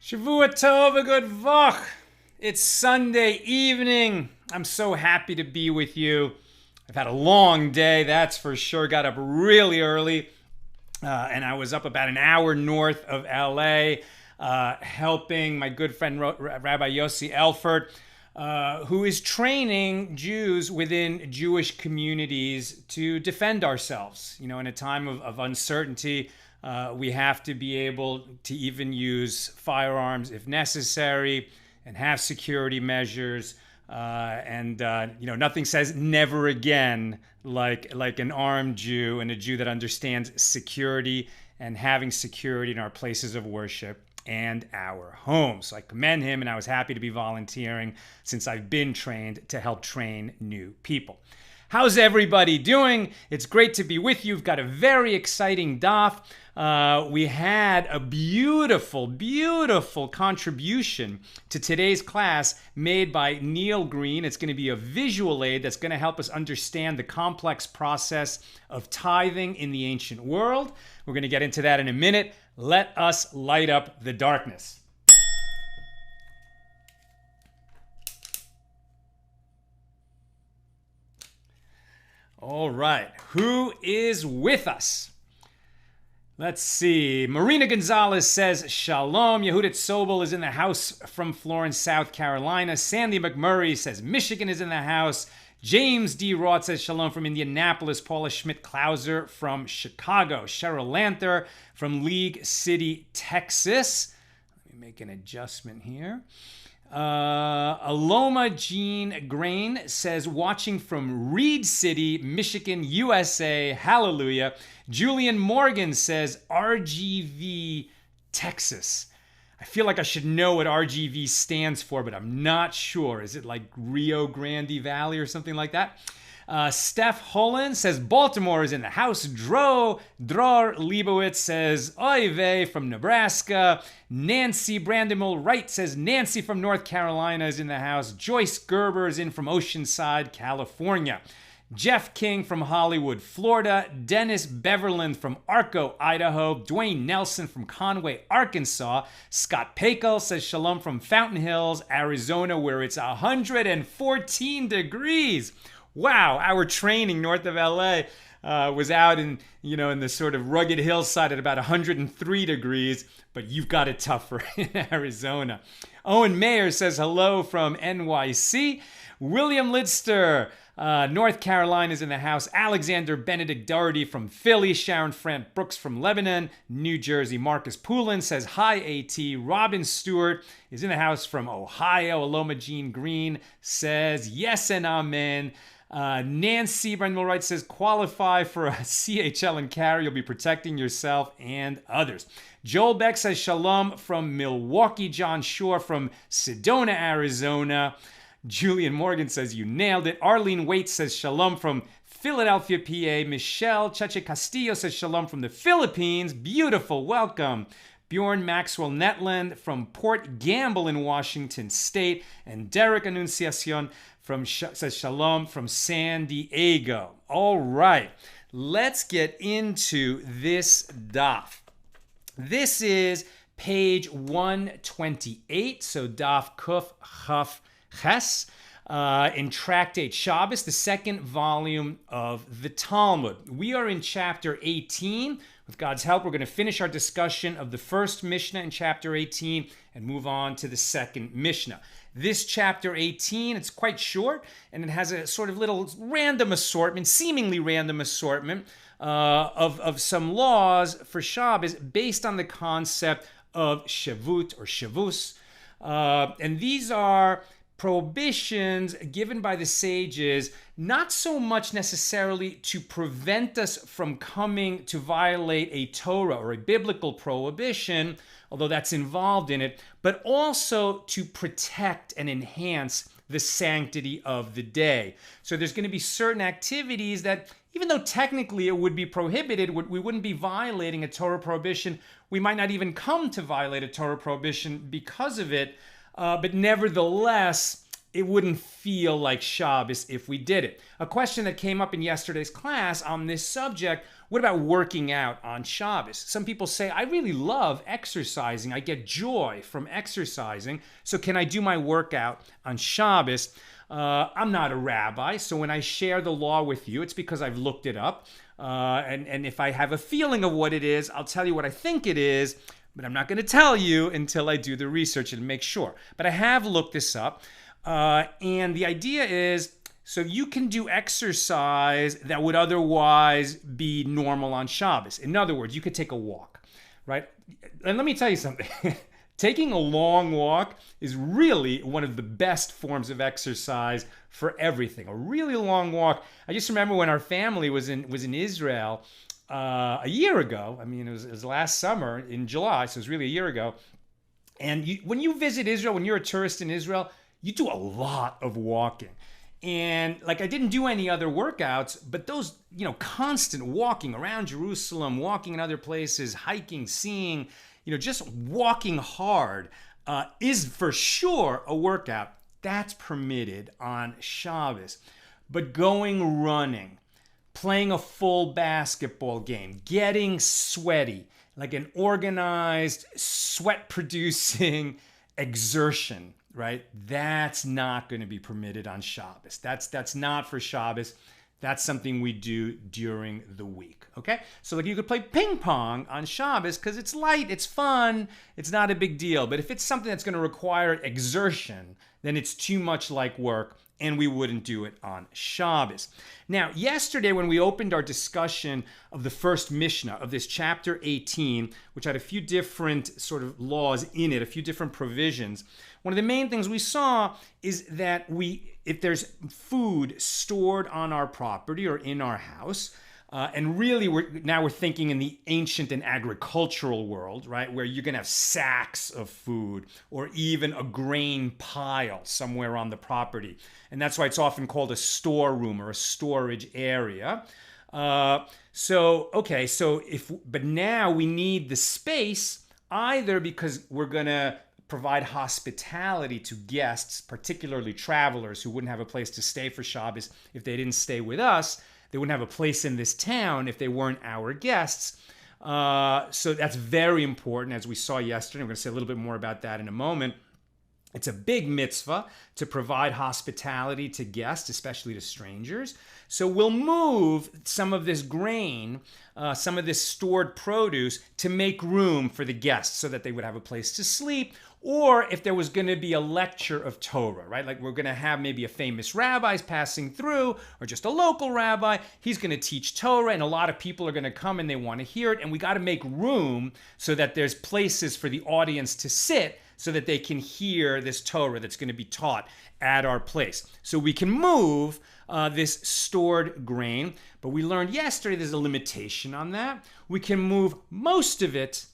Shavua Tov, a good vach. It's Sunday evening. I'm so happy to be with you. I've had a long day, that's for sure. Got up really early, and I was up about an hour north of LA, helping my good friend Rabbi Yossi Elfert, who is training Jews within Jewish communities to defend ourselves. You know, in a time of uncertainty, we have to be able to even use firearms if necessary and have security measures. Nothing says never again like an armed Jew and a Jew that understands security and having security in our places of worship and our homes. So I commend him, and I was happy to be volunteering since I've been trained to help train new people. How's everybody doing? It's great to be with you. We've got a very exciting daf. We had a beautiful, beautiful contribution to today's class made by Neil Green. It's going to be a visual aid that's going to help us understand the complex process of tithing in the ancient world. We're going to get into that in a minute. Let us light up the darkness. All right, who is with us? Let's see. Marina Gonzalez says, Shalom. Yehudit Sobel is in the house from Florence, South Carolina. Sandy McMurray says, Michigan is in the house. James D. Roth says, Shalom from Indianapolis. Paula Schmidt-Klauser from Chicago. Cheryl Lanther from League City, Texas. Let me make an adjustment here. Aloma Jean Grain says, watching from Reed City, Michigan, USA. Hallelujah. Julian Morgan says, RGV, Texas. I feel like I should know what RGV stands for, but I'm not sure. Is it like Rio Grande Valley or something like that? Steph Holland says, Baltimore is in the house. Dror Leibowitz says, Oy vey from Nebraska. Nancy Brandemel Wright says, Nancy from North Carolina is in the house. Joyce Gerber is in from Oceanside, California. Jeff King from Hollywood, Florida. Dennis Beverland from Arco, Idaho. Dwayne Nelson from Conway, Arkansas. Scott Pakel says shalom from Fountain Hills, Arizona, where it's 114 degrees. Wow, our training north of LA was out in the sort of rugged hillside at about 103 degrees, but you've got it tougher in Arizona. Owen Mayer says hello from NYC. William Lidster, North Carolina is in the house. Alexander Benedict Doherty from Philly. Sharon Frant Brooks from Lebanon, New Jersey. Marcus Poulin says hi AT. Robin Stewart is in the house from Ohio. Aloma Jean Green says yes and amen. Nancy Brendel Wright says qualify for a CHL and carry. You'll be protecting yourself and others. Joel Beck says shalom from Milwaukee. John Shore from Sedona, Arizona. Julian Morgan says you nailed it. Arlene Waite says shalom from Philadelphia, PA. Michelle Cheche Castillo says shalom from the Philippines. Beautiful, welcome. Bjorn Maxwell Netland from Port Gamble in Washington State. And Derek Annunciacion says shalom from San Diego. All right, let's get into this daf. This is page 128, so daf Kuf Chaf Ches, in Tractate Shabbos, the second volume of the Talmud. We are in chapter 18. With God's help, we're going to finish our discussion of the first Mishnah in chapter 18 and move on to the second Mishnah. This chapter 18, it's quite short, and it has a sort of little random assortment, seemingly random assortment of some laws for Shabbos based on the concept of Shavut or Shavus. And these are prohibitions given by the sages, not so much necessarily to prevent us from coming to violate a Torah or a biblical prohibition, although that's involved in it, but also to protect and enhance the sanctity of the day. So there's going to be certain activities that, even though technically it would be prohibited, we wouldn't be violating a Torah prohibition. We might not even come to violate a Torah prohibition because of it. But nevertheless, it wouldn't feel like Shabbos if we did it. A question that came up in yesterday's class on this subject: what about working out on Shabbos? Some people say, I really love exercising. I get joy from exercising. So can I do my workout on Shabbos? I'm not a rabbi, so when I share the law with you, it's because I've looked it up. And if I have a feeling of what it is, I'll tell you what I think it is, but I'm not going to tell you until I do the research and make sure. But I have looked this up, and the idea is, so you can do exercise that would otherwise be normal on Shabbos. In other words, you could take a walk, right? And let me tell you something. Taking a long walk is really one of the best forms of exercise for everything. A really long walk. I just remember when our family was in Israel a year ago. I mean, it was last summer in July, so it was really a year ago. And when you visit Israel, when you're a tourist in Israel, you do a lot of walking. And like, I didn't do any other workouts, but those, constant walking around Jerusalem, walking in other places, hiking, seeing, just walking hard is for sure a workout. That's permitted on Shabbos. But going running, playing a full basketball game, getting sweaty, like an organized, sweat-producing exertion, right? That's not going to be permitted on Shabbos. That's not for Shabbos. That's something we do during the week, okay? So like, you could play ping pong on Shabbos because it's light, it's fun, it's not a big deal. But if it's something that's going to require exertion, then it's too much like work, and we wouldn't do it on Shabbos. Now, yesterday when we opened our discussion of the first Mishnah of this chapter 18, which had a few different sort of laws in it, a few different provisions, one of the main things we saw is that if there's food stored on our property or in our house, and really we're thinking in the ancient and agricultural world, right, where you're going to have sacks of food or even a grain pile somewhere on the property. And that's why it's often called a storeroom or a storage area. But now we need the space, either because we're going to provide hospitality to guests, particularly travelers who wouldn't have a place to stay for Shabbos if they didn't stay with us. They wouldn't have a place in this town if they weren't our guests. So that's very important, as we saw yesterday. We're going to say a little bit more about that in a moment. It's a big mitzvah to provide hospitality to guests, especially to strangers. So we'll move some of this grain, some of this stored produce, to make room for the guests so that they would have a place to sleep. Or if there was going to be a lecture of Torah, right? Like, we're going to have maybe a famous rabbi passing through, or just a local rabbi. He's going to teach Torah, and a lot of people are going to come and they want to hear it. And we got to make room so that there's places for the audience to sit so that they can hear this Torah that's going to be taught at our place. So we can move this stored grain, but we learned yesterday there's a limitation on that. We can move most of it,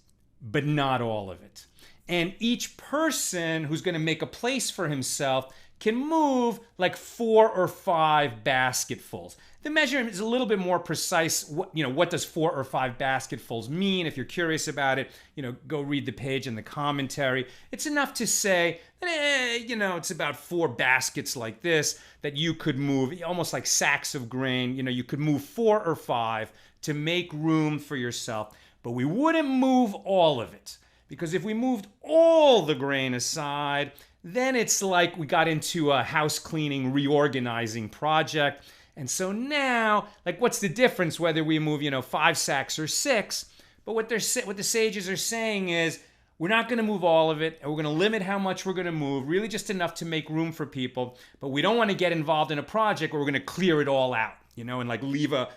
but not all of it. And each person who's going to make a place for himself can move like 4 or 5 basketfuls. The measurement is a little bit more precise. What does 4 or 5 basketfuls mean? If you're curious about it, go read the page in the commentary. It's enough to say, it's about 4 baskets like this that you could move, almost like sacks of grain. You could move 4 or 5 to make room for yourself. But we wouldn't move all of it, because if we moved all the grain aside, then it's like we got into a house cleaning, reorganizing project. And so now, like, what's the difference whether we move, 5 sacks or 6? But what the sages are saying is, we're not going to move all of it, and we're going to limit how much we're going to move, really just enough to make room for people. But we don't want to get involved in a project where we're going to clear it all out, and like leave a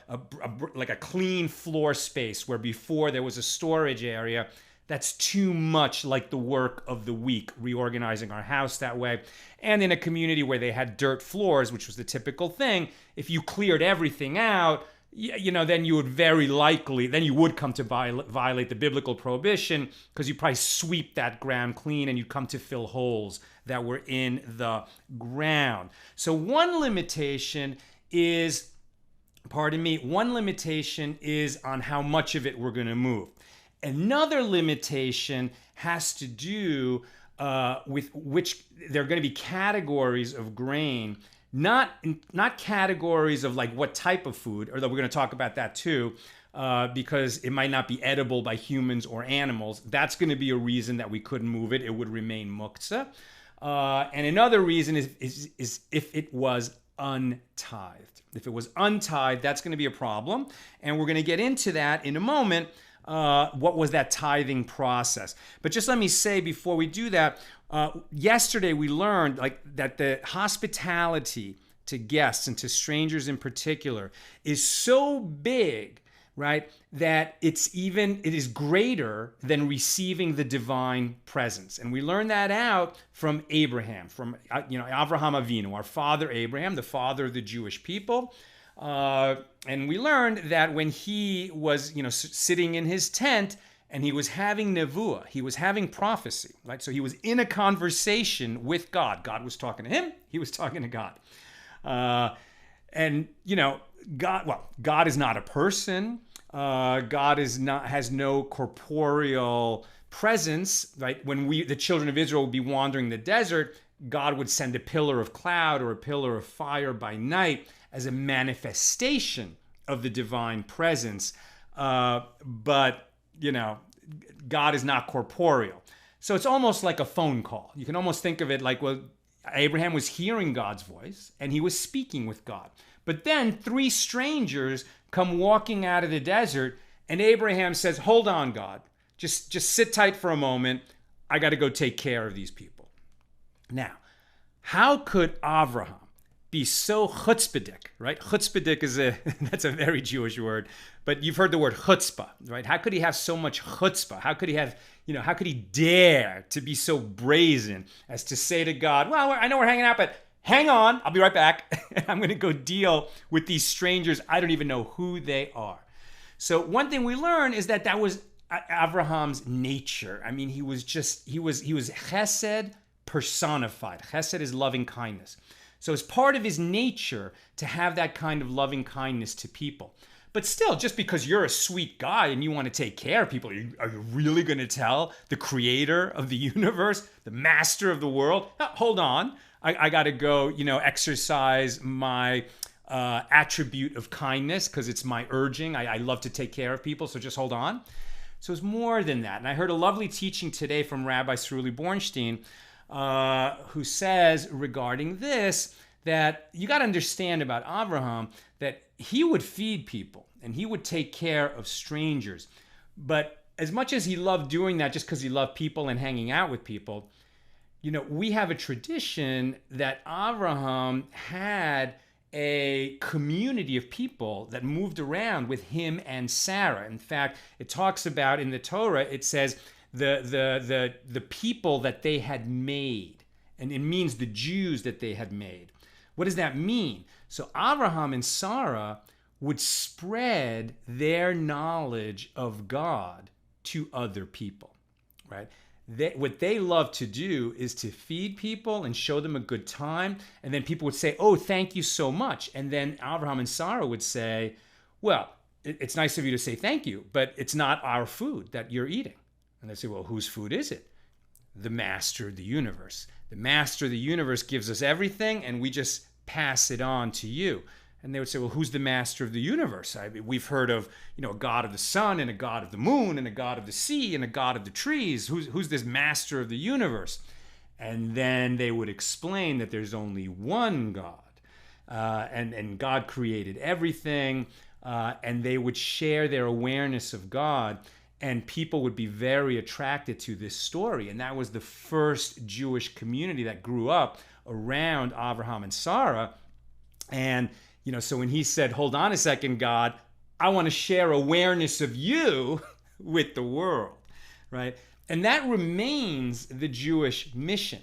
clean floor space where before there was a storage area. That's too much like the work of the week, reorganizing our house that way. And in a community where they had dirt floors, which was the typical thing, if you cleared everything out, then you would come to violate the biblical prohibition, because you probably sweep that ground clean and you come to fill holes that were in the ground. So one limitation is on how much of it we're going to move. Another limitation has to do with which there are going to be categories of grain, not categories of like what type of food, although we're going to talk about that too, because it might not be edible by humans or animals. That's going to be a reason that we couldn't move it. It would remain muktzah. And another reason is if it was untithed. If it was untithed, that's going to be a problem. And we're going to get into that in a moment. What was that tithing process? But just let me say before we do that, yesterday we learned that the hospitality to guests and to strangers in particular is so big, right, that it is greater than receiving the divine presence. And we learned that out from Abraham, from Avraham Avinu, our father Abraham, the father of the Jewish people. And we learned that when he was, sitting in his tent and he was having nevuah, he was having prophecy, right? So he was in a conversation with God. God was talking to him. He was talking to God. God is not a person. God has no corporeal presence, right? When the children of Israel would be wandering the desert, God would send a pillar of cloud or a pillar of fire by night as a manifestation of the divine presence. But God is not corporeal. So it's almost like a phone call. You can almost think of it like, well, Abraham was hearing God's voice and he was speaking with God. But then 3 strangers come walking out of the desert and Abraham says, hold on, God, just sit tight for a moment. I got to go take care of these people. Now, how could Avraham be so chutzpahdik, right? Chutzpahdik that's a very Jewish word, but you've heard the word chutzpah, right? How could he have so much chutzpah? How could he have, how could he dare to be so brazen as to say to God, well, I know we're hanging out, but hang on, I'll be right back. I'm going to go deal with these strangers. I don't even know who they are. So one thing we learn is that was Avraham's nature. I mean, he was chesed personified. Chesed is loving kindness. So it's part of his nature to have that kind of loving kindness to people. But still, just because you're a sweet guy and you want to take care of people, are you really going to tell the creator of the universe, the master of the world, hold on, I got to go, exercise my attribute of kindness because it's my urging. I love to take care of people, so just hold on. So it's more than that. And I heard a lovely teaching today from Rabbi Cerulli Bornstein, who says regarding this, that you got to understand about Abraham, that he would feed people and he would take care of strangers. But as much as he loved doing that just because he loved people and hanging out with people, we have a tradition that Abraham had a community of people that moved around with him and Sarah. In fact, it talks about in the Torah, it says the people that they had made. And it means the Jews that they had made. What does that mean? So Abraham and Sarah would spread their knowledge of God to other people, right? What they love to do is to feed people and show them a good time. And then people would say, oh, thank you so much. And then Abraham and Sarah would say, well, it's nice of you to say thank you, but it's not our food that you're eating. And they say, well, whose food is it? The master of the universe. The master of the universe gives us everything, and we just pass it on to you. And they would say, well, who's the master of the universe? We've heard of, a god of the sun and a god of the moon and a god of the sea and a god of the trees. Who's this master of the universe? And then they would explain that there's only one God. And God created everything. And they would share their awareness of God. And people would be very attracted to this story. And that was the first Jewish community that grew up around Abraham and Sarah. And, so when he said, hold on a second, God, I want to share awareness of you with the world, right? And that remains the Jewish mission.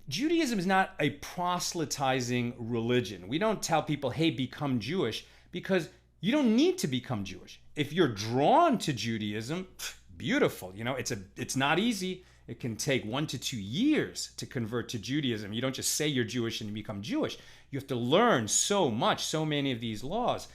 Judaism is not a proselytizing religion. We don't tell people, hey, become Jewish, because you don't need to become Jewish. If you're drawn to Judaism, beautiful. It's not easy. It can take 1 to 2 years to convert to Judaism. You don't just say you're Jewish and you become Jewish. You have to learn so much, so many of these laws.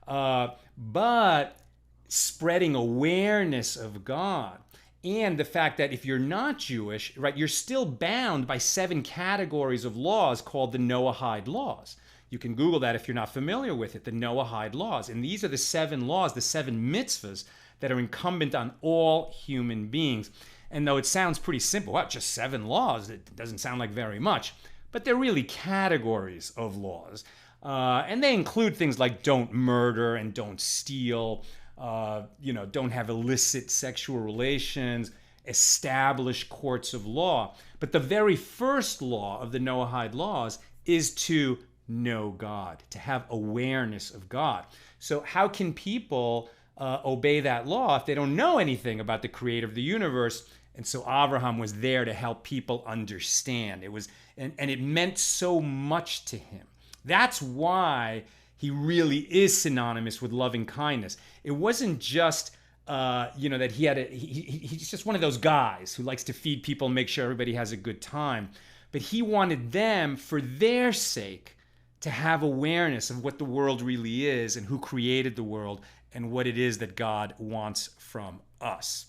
But spreading awareness of God and the fact that if you're not Jewish, right, you're still bound by 7 categories of laws called the Noahide laws. You can Google that if you're not familiar with it, the Noahide laws. And these are the 7 laws, the 7 mitzvahs that are incumbent on all human beings. And though it sounds pretty simple, well, just 7 laws, it doesn't sound like very much, but they're really categories of laws. And they include things like don't murder and don't steal, don't have illicit sexual relations, establish courts of law. But the very first law of the Noahide laws is to know God, to have awareness of God. So how can people obey that law if they don't know anything about the creator of the universe? And so Abraham was there to help people understand. It was, and it meant so much to him. That's why he really is synonymous with loving kindness. It wasn't just that he had he's just one of those guys who likes to feed people and make sure everybody has a good time. But he wanted them, for their sake, to have awareness of what the world really is and who created the world and what it is that God wants from us.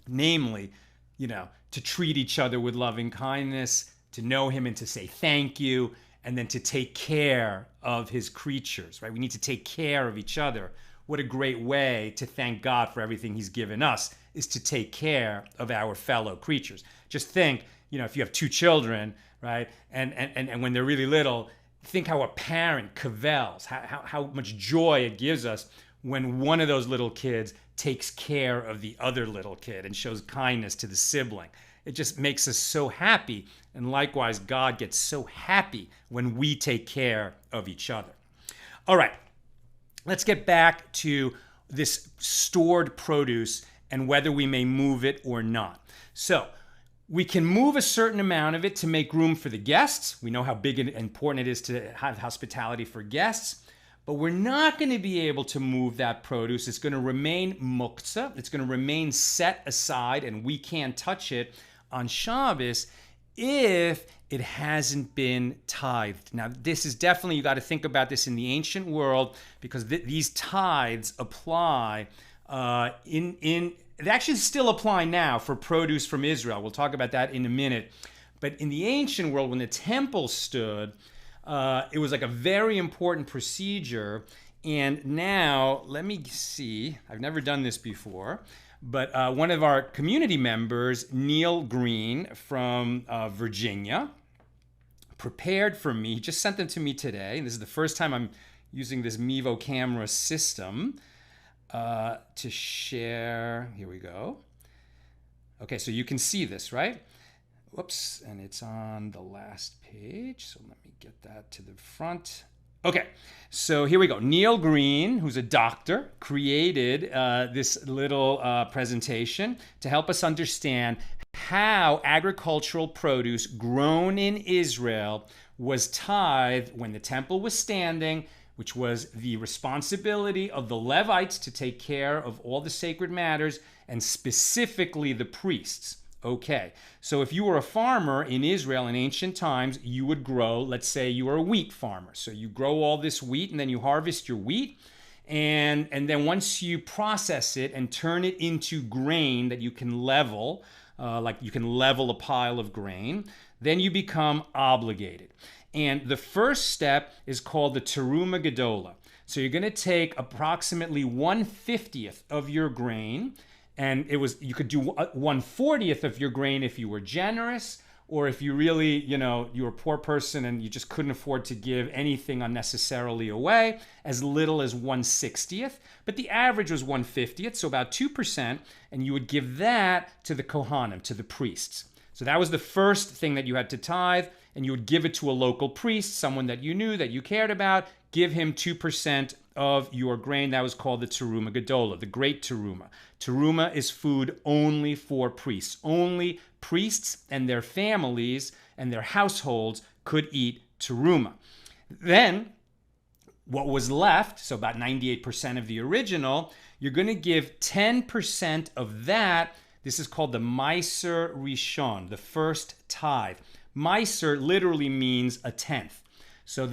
Namely, to treat each other with loving kindness, to know him and to say thank you, and then to take care of his creatures, right? We need to take care of each other. What a great way to thank God for everything he's given us, is to take care of our fellow creatures. Just think, if you have 2 children, right? And when they're really little, think how a parent cavils, how much joy it gives us when one of those little kids takes care of the other little kid and shows kindness to the sibling. It just makes us so happy. And likewise, God gets so happy when we take care of each other. All right, let's get back to this stored produce and whether we may move it or not. So we can move a certain amount of it to make room for the guests. We know how big and important it is to have hospitality for guests. But we're not going to be able to move that produce. It's going to remain muktzah. It's going to remain set aside, and we can't touch it on Shabbos if it hasn't been tithed. Now, this is definitely, you got to think about this in the ancient world, because these tithes apply they actually still apply now for produce from Israel. We'll talk about that in a minute. But in the ancient world, when the temple stood, it was like a very important procedure. And now, let me see. I've never done this before. But one of our community members, Neil Green from Virginia, prepared for me. He just sent them to me today. And this is the first time I'm using this Mevo camera system to share. Here we go. Okay, so you can see this, right? Whoops, and it's on the last page. So let me get that to the front. Okay, so here we go. Neil Green, who's a doctor, created this little presentation to help us understand how agricultural produce grown in Israel was tithed when the temple was standing, which was the responsibility of the Levites to take care of all the sacred matters, and specifically the priests. Okay, so if you were a farmer in Israel in ancient times, you would grow, let's say you were a wheat farmer. So you grow all this wheat and then you harvest your wheat. And then once you process it and turn it into grain that you can level, like you can level a pile of grain, then you become obligated. And the first step is called the Terumah Gedola. So you're going to take approximately 1/50th of your grain. And you could do 1/40th of your grain if you were generous, or if you really, you were a poor person and you just couldn't afford to give anything unnecessarily away, as little as 1/60th. But the average was 1/50th, so about 2%, and you would give that to the Kohanim, to the priests. So that was the first thing that you had to tithe, and you would give it to a local priest, someone that you knew, that you cared about, give him 2% of your grain. That was called the Terumah Gedola, the Great Terumah. Terumah is food only for priests. Only priests and their families and their households could eat Terumah. Then, what was left, so about 98% of the original, you're going to give 10% of that. This is called the Ma'aser Rishon, the first tithe. Ma'aser literally means a tenth. So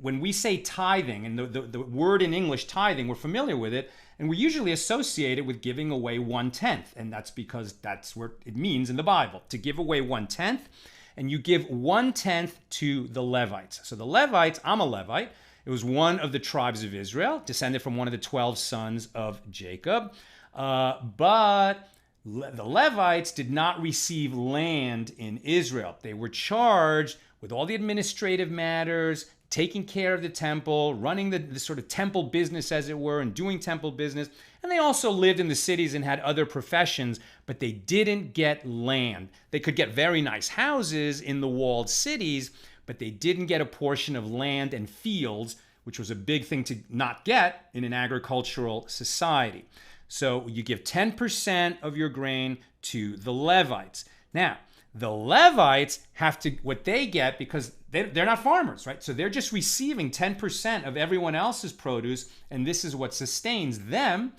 when we say tithing, and the word in English tithing, we're familiar with it And we usually associate it with giving away 1/10. And that's because that's what it means in the Bible, to give away 1/10. And you give 1/10 to the Levites. So the Levites, I'm a Levite. It was one of the tribes of Israel, descended from one of the 12 sons of Jacob. But the Levites did not receive land in Israel. They were charged with all the administrative matters, taking care of the temple, running the sort of temple business, as it were, and doing temple business. And they also lived in the cities and had other professions, but they didn't get land. They could get very nice houses in the walled cities, but they didn't get a portion of land and fields, which was a big thing to not get in an agricultural society. So you give 10% of your grain to the Levites. Now, the Levites have to, what they get, because they're not farmers, right? So they're just receiving 10% of everyone else's produce, and this is what sustains them.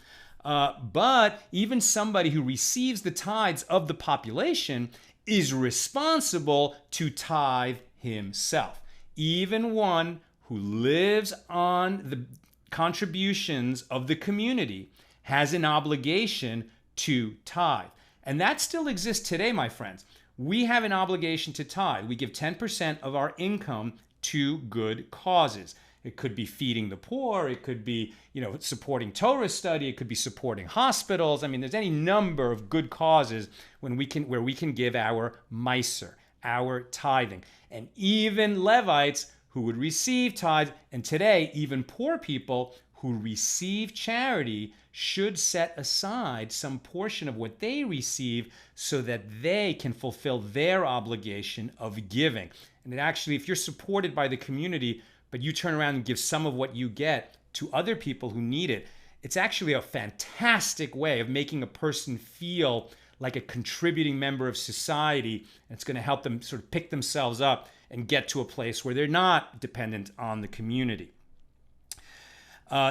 But even somebody who receives the tithes of the population is responsible to tithe himself. Even one who lives on the contributions of the community has an obligation to tithe. And that still exists today, my friends. We have an obligation to tithe. We give 10% of our income to good causes. It could be feeding the poor. It could be, supporting Torah study. It could be supporting hospitals. I mean, there's any number of good causes where we can give our Ma'aser, our tithing. And even Levites who would receive tithe, and today even poor people who receive charity should set aside some portion of what they receive so that they can fulfill their obligation of giving. And it actually, if you're supported by the community, but you turn around and give some of what you get to other people who need it, it's actually a fantastic way of making a person feel like a contributing member of society. And it's going to help them sort of pick themselves up and get to a place where they're not dependent on the community.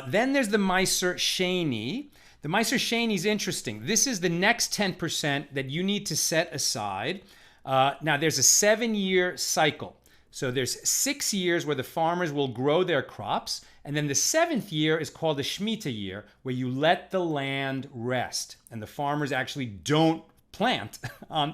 Then there's the Ma'aser Sheni. The Ma'aser Sheni is interesting. This is the next 10% that you need to set aside. Now, there's a 7-year cycle. So there's 6 years where the farmers will grow their crops. And then the 7th year is called the Shemitah year, where you let the land rest. And the farmers actually don't plant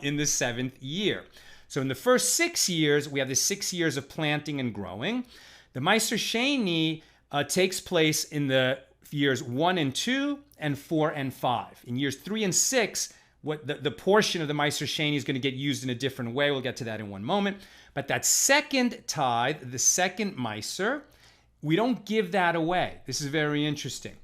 in the 7th year. So in the first 6 years, we have the 6 years of planting and growing. The Ma'aser Sheni takes place in the years 1 and 2 and 4 and 5. In years 3 and 6, what the portion of the Ma'aser Sheni is going to get used in a different way. We'll get to that in one moment. But that second tithe, the second Ma'aser, we don't give that away. This is very interesting.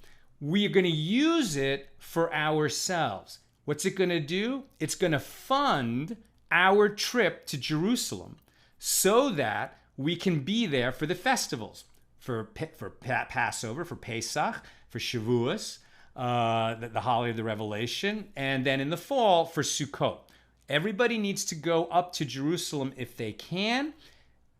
We are going to use it for ourselves. What's it going to do? It's going to fund our trip to Jerusalem so that we can be there for the festivals. For Passover, for Pesach, for Shavuos, the holiday of the Revelation, and then in the fall for Sukkot. Everybody needs to go up to Jerusalem if they can.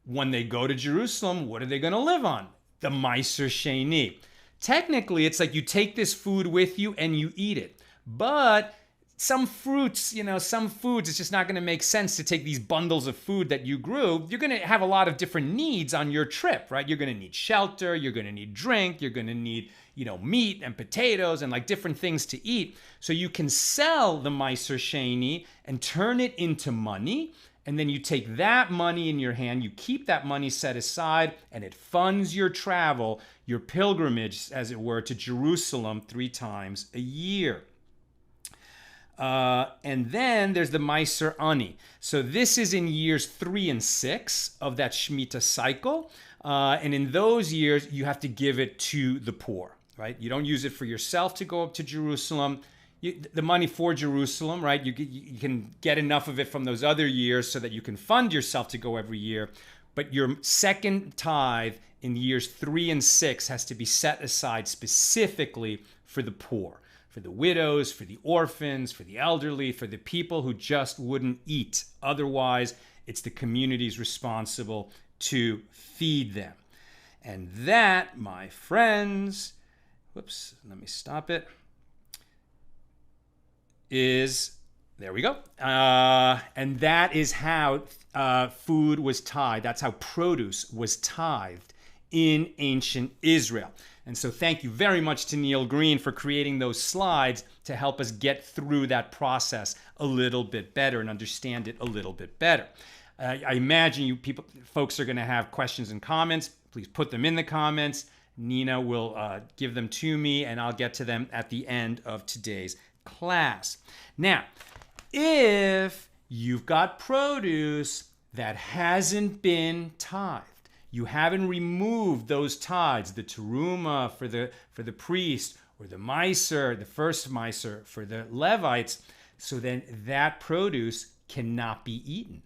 When they go to Jerusalem, what are they going to live on? The Ma'aser Sheni. Technically, it's like you take this food with you and you eat it. But some fruits, some foods, it's just not going to make sense to take these bundles of food that you grew. You're going to have a lot of different needs on your trip, right? You're going to need shelter. You're going to need drink. You're going to need, meat and potatoes and like different things to eat. So you can sell the Ma'aser Sheni and turn it into money. And then you take that money in your hand, you keep that money set aside, and it funds your travel, your pilgrimage, as it were, to Jerusalem 3 times a year. And then there's the Ma'aser Ani. So this is in years 3 and 6 of that Shemitah cycle. And in those years, you have to give it to the poor, right? You don't use it for yourself to go up to Jerusalem. The money for Jerusalem, right? You can get enough of it from those other years so that you can fund yourself to go every year. But your second tithe in years 3 and 6 has to be set aside specifically for the poor, for the widows, for the orphans, for the elderly, for the people who just wouldn't eat. Otherwise, it's the community's responsible to feed them. And that, my friends, let me stop it, there we go. And that is how food was tithed. That's how produce was tithed in ancient Israel. And so thank you very much to Neil Green for creating those slides to help us get through that process a little bit better and understand it a little bit better. I imagine folks are going to have questions and comments. Please put them in the comments. Nina will give them to me, and I'll get to them at the end of today's class. Now, if you've got produce that hasn't been tithed, you haven't removed those tithes, the terumah for the priest, or the Ma'aser, the first Ma'aser for the Levites, so then that produce cannot be eaten.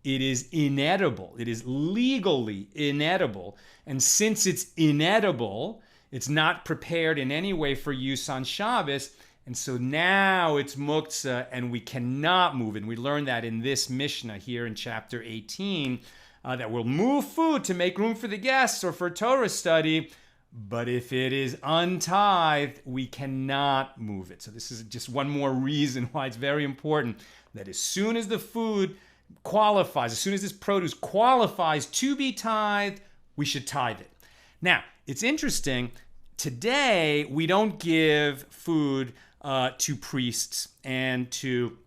It is inedible. It is legally inedible. And since it's inedible, it's not prepared in any way for use on Shabbos. And so now it's muktzah and we cannot move it. And we learned that in this Mishnah here in chapter 18, that we'll move food to make room for the guests or for Torah study. But if it is untithed, we cannot move it. So this is just one more reason why it's very important that as soon as the food qualifies, as soon as this produce qualifies to be tithed, we should tithe it. Now, it's interesting. Today, we don't give food to priests and to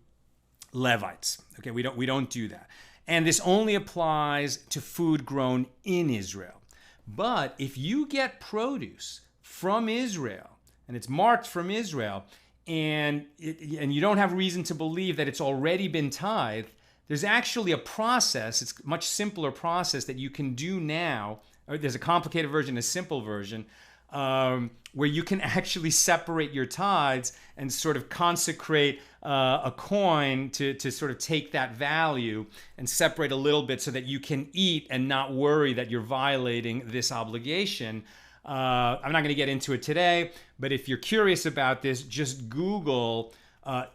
Levites. Okay, we don't do that. And this only applies to food grown in Israel. But if you get produce from Israel, and it's marked from Israel, and you don't have reason to believe that it's already been tithed, there's actually a process, it's a much simpler process that you can do now. Or there's a complicated version, a simple version, where you can actually separate your tithes and sort of consecrate a coin to sort of take that value and separate a little bit so that you can eat and not worry that you're violating this obligation. I'm not going to get into it today, but if you're curious about this, just Google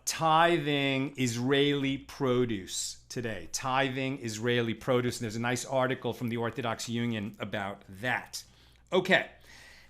tithing Israeli produce today. Tithing Israeli produce. And there's a nice article from the Orthodox Union about that. Okay.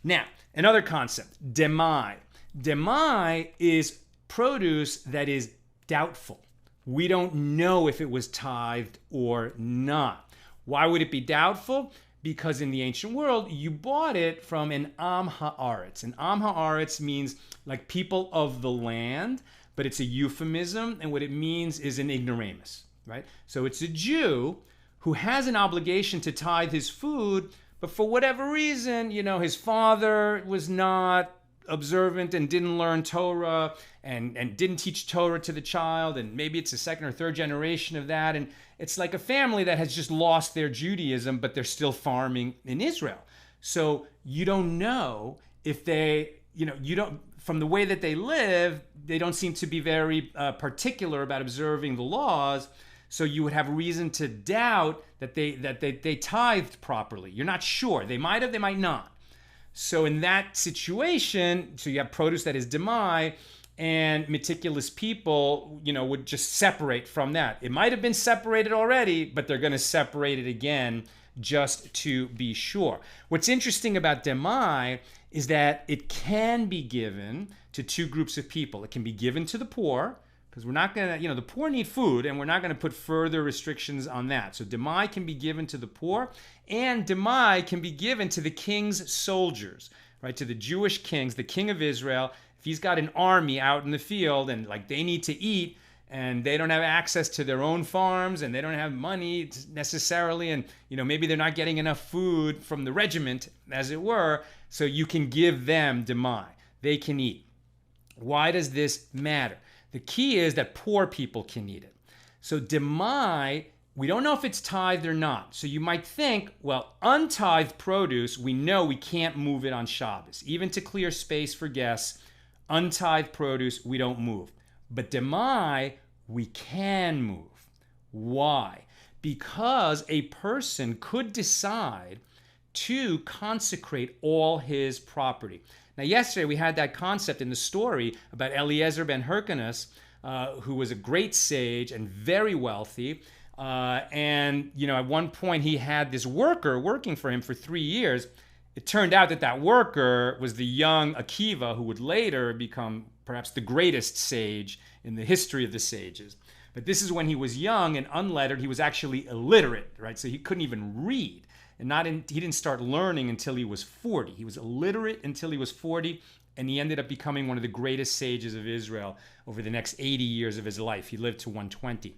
Now, another concept, demai. Demai is produce that is doubtful. We don't know if it was tithed or not. Why would it be doubtful? Because in the ancient world, you bought it from an Am Haaretz. An Am Haaretz means like people of the land, but it's a euphemism, and what it means is an ignoramus, right? So it's a Jew who has an obligation to tithe his food, but for whatever reason, his father was not observant and didn't learn Torah and didn't teach Torah to the child, and maybe it's a second or third generation of that, and it's like a family that has just lost their Judaism, but they're still farming in Israel. So you don't know if they, from the way that they live, they don't seem to be very particular about observing the laws. So you would have reason to doubt that they tithed properly. You're not sure. They might have, they might not. So in that situation, so you have produce that is demai, and meticulous people, would just separate from that. It might have been separated already, but they're going to separate it again just to be sure. What's interesting about demai is that it can be given to two groups of people. It can be given to the poor, because we're not going to, the poor need food, and we're not going to put further restrictions on that. So demai can be given to the poor, and demai can be given to the king's soldiers, right? To the Jewish kings, the king of Israel. If he's got an army out in the field and they need to eat, and they don't have access to their own farms, and they don't have money necessarily, and maybe they're not getting enough food from the regiment, as it were, so you can give them demai. They can eat. Why does this matter? The key is that poor people can eat it. So demai, we don't know if it's tithed or not. So you might think, well, untithed produce, we know we can't move it on Shabbos. Even to clear space for guests, untithed produce, we don't move. But demai, we can move. Why? Because a person could decide to consecrate all his property. Now, yesterday we had that concept in the story about Eliezer ben Hyrcanus, who was a great sage and very wealthy. And at one point he had this worker working for him for 3 years. It turned out that worker was the young Akiva, who would later become perhaps the greatest sage in the history of the sages. But this is when he was young and unlettered. He was actually illiterate, right? So he couldn't even read. and he didn't start learning until he was 40. He was illiterate until he was 40, and he ended up becoming one of the greatest sages of Israel over the next 80 years of his life. He lived to 120.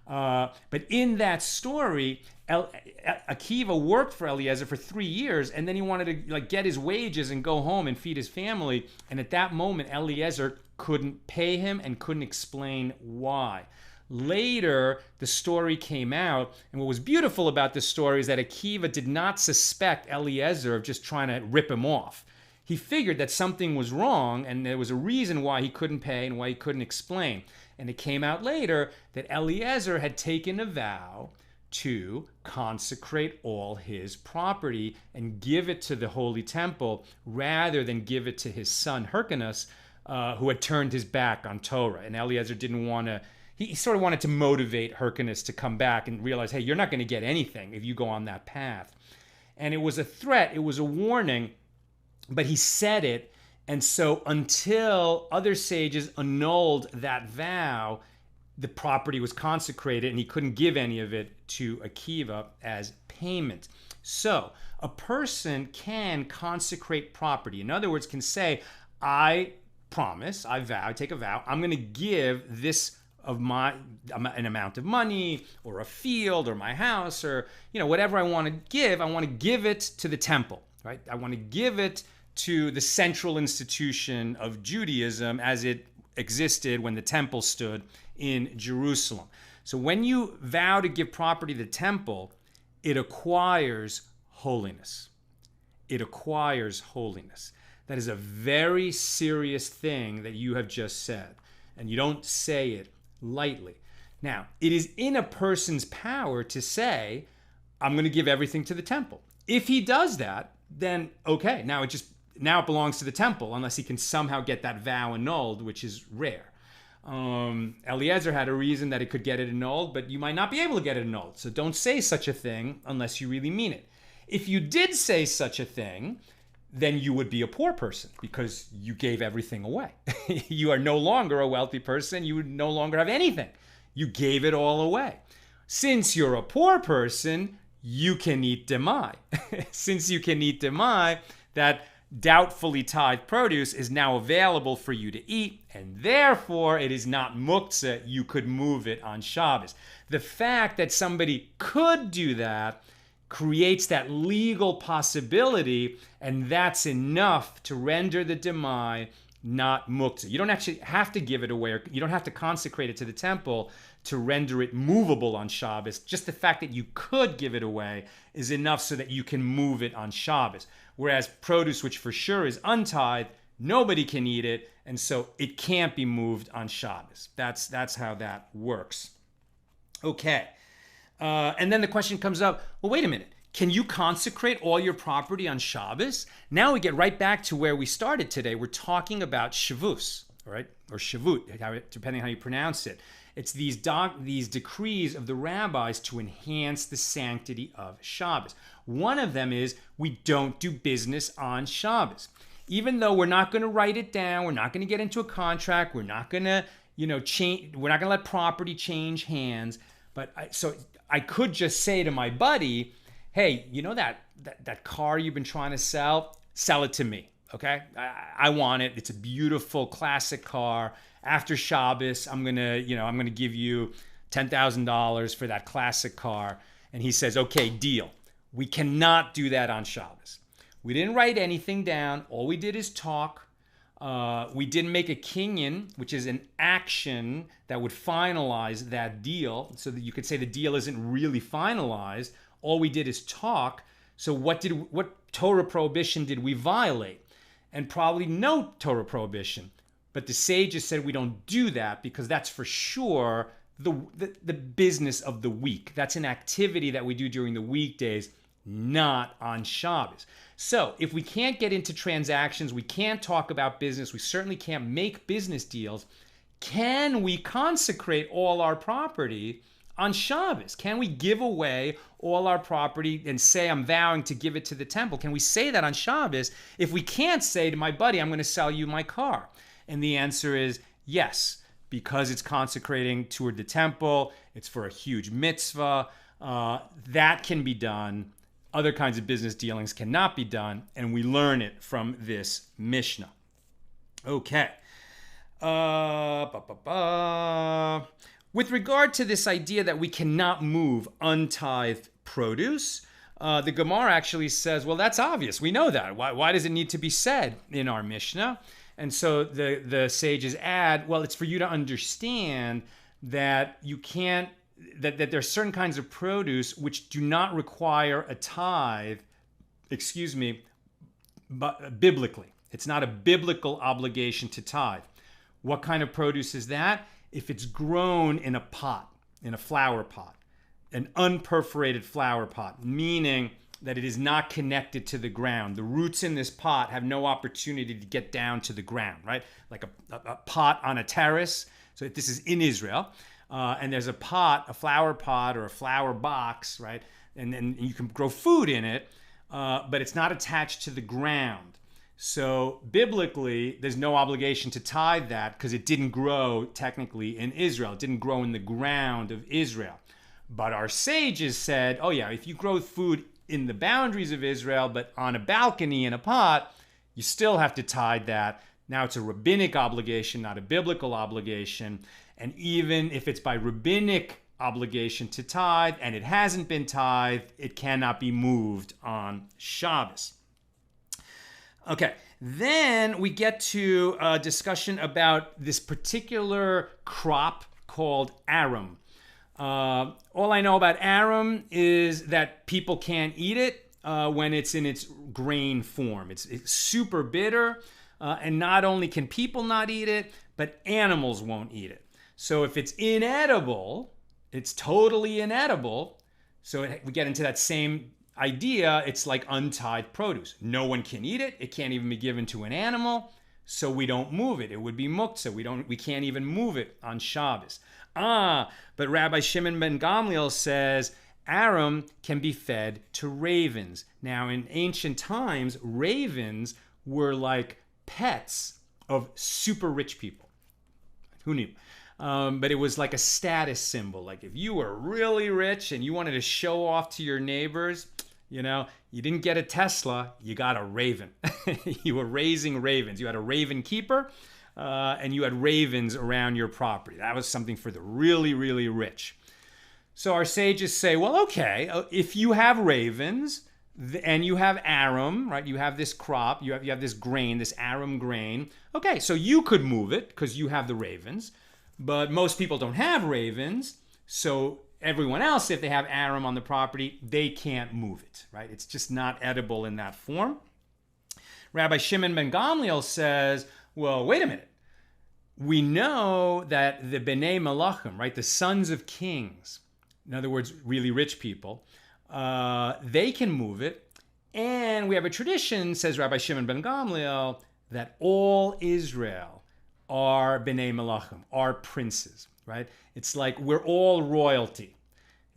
But in that story, Akiva worked for Eliezer for 3 years, and then he wanted to get his wages and go home and feed his family. And at that moment, Eliezer couldn't pay him and couldn't explain why. Later, the story came out, and what was beautiful about this story is that Akiva did not suspect Eliezer of just trying to rip him off. He figured that something was wrong, and there was a reason why he couldn't pay and why he couldn't explain. And it came out later that Eliezer had taken a vow to consecrate all his property and give it to the Holy Temple rather than give it to his son Hyrcanus, who had turned his back on Torah. And Eliezer didn't want to, he sort of wanted to motivate Hyrcanus to come back and realize, hey, you're not going to get anything if you go on that path. And it was a threat, it was a warning, but he said it. And so until other sages annulled that vow, the property was consecrated and he couldn't give any of it to Akiva as payment. So a person can consecrate property. In other words, can say, I promise, I vow, I take a vow, I'm going to give this of an amount of money or a field or my house or whatever I want to give it to the temple, right? I want to give it to the central institution of Judaism as it existed when the temple stood in Jerusalem. So when you vow to give property to the temple, it acquires holiness. It acquires holiness. That is a very serious thing that you have just said, and you don't say it lightly. Now, it is in a person's power to say, I'm going to give everything to the temple. If he does that, then okay, now it belongs to the temple, unless he can somehow get that vow annulled, which is rare. Eliezer had a reason that he could get it annulled, but you might not be able to get it annulled. So don't say such a thing unless you really mean it. If you did say such a thing, then you would be a poor person because you gave everything away. You are no longer a wealthy person. You would no longer have anything. You gave it all away. Since you're a poor person, you can eat demai. Since you can eat demai, that doubtfully tithed produce is now available for you to eat, and therefore it is not muktzah. You could move it on Shabbos. The fact that somebody could do that creates that legal possibility, and that's enough to render the demai not muktzah. You don't actually have to give it away, or you don't have to consecrate it to the temple to render it movable on Shabbos. Just the fact that you could give it away is enough so that you can move it on Shabbos. Whereas produce, which for sure is untithed, nobody can eat it, and so it can't be moved on Shabbos. That's how that works. Okay. And then the question comes up, well, wait a minute. Can you consecrate all your property on Shabbos? Now we get right back to where we started today. We're talking about Shavuos, right? Or Shavut, depending how you pronounce it. It's these decrees of the rabbis to enhance the sanctity of Shabbos. One of them is we don't do business on Shabbos. Even though we're not going to write it down, we're not going to get into a contract, we're not going to, change, we're not going to let property change hands. But I could just say to my buddy, hey, that car you've been trying to sell it to me, okay? I want it. It's a beautiful classic car. After Shabbos, I'm gonna give you $10,000 for that classic car. And he says, okay, deal. We cannot do that on Shabbos. We didn't write anything down. All we did is talk. We didn't make a kinyan, which is an action that would finalize that deal, so that you could say the deal isn't really finalized. All we did is talk. So what Torah prohibition did we violate? And probably no Torah prohibition. But the sages said we don't do that because that's for sure the business of the week. That's an activity that we do during the weekdays, not on Shabbos. So if we can't get into transactions, we can't talk about business, we certainly can't make business deals, can we consecrate all our property on Shabbos? Can we give away all our property and say I'm vowing to give it to the temple? Can we say that on Shabbos if we can't say to my buddy, I'm going to sell you my car? And the answer is yes, because it's consecrating toward the temple, it's for a huge mitzvah, that can be done other kinds of business dealings cannot be done, and we learn it from this Mishnah. Okay. With regard to this idea that we cannot move untithed produce, the Gemara actually says, well, that's obvious. We know that. Why does it need to be said in our Mishnah? And so the sages add, well, it's for you to understand that you can't, that there are certain kinds of produce which do not require a tithe, but biblically. It's not a biblical obligation to tithe. What kind of produce is that? If it's grown in a pot, in a flower pot, an unperforated flower pot, meaning that it is not connected to the ground. The roots in this pot have no opportunity to get down to the ground, right? Like a pot on a terrace. So this is in Israel. And there's a pot, a flower pot or a flower box, right? And then you can grow food in it, but it's not attached to the ground. So biblically, there's no obligation to tithe that because it didn't grow technically in Israel. It didn't grow in the ground of Israel. But our sages said, oh yeah, if you grow food in the boundaries of Israel, but on a balcony in a pot, you still have to tithe that. Now it's a rabbinic obligation, not a biblical obligation. And even if it's by rabbinic obligation to tithe and it hasn't been tithed, it cannot be moved on Shabbos. Okay, then we get to a discussion about this particular crop called arum. All I know about arum is that people can't eat it when it's in its grain form. It's super bitter, and not only can people not eat it, but animals won't eat it. So if it's inedible, it's totally inedible. So we get into that same idea. It's like untithed produce. No one can eat it. It can't even be given to an animal. So we don't move it. It would be muktzah. We can't even move it on Shabbos. But Rabbi Shimon ben Gamliel says arum can be fed to ravens. Now, in ancient times, ravens were like pets of super rich people. Who knew? But it was like a status symbol. Like if you were really rich and you wanted to show off to your neighbors, you didn't get a Tesla, you got a raven. You were raising ravens. You had a raven keeper. And you had ravens around your property. That was something for the really, really rich. So our sages say, well, okay, if you have ravens and you have arum, right? You have this crop, you have this grain, this arum grain. Okay, so you could move it because you have the ravens. But most people don't have ravens. So everyone else, if they have arum on the property, they can't move it, right? It's just not edible in that form. Rabbi Shimon ben Gamliel says, well, wait a minute. We know that the Bnei Malachim, right, the sons of kings, in other words, really rich people, they can move it. And we have a tradition, says Rabbi Shimon ben Gamliel, that all Israel are Bnei Malachim, are princes, right? It's like we're all royalty.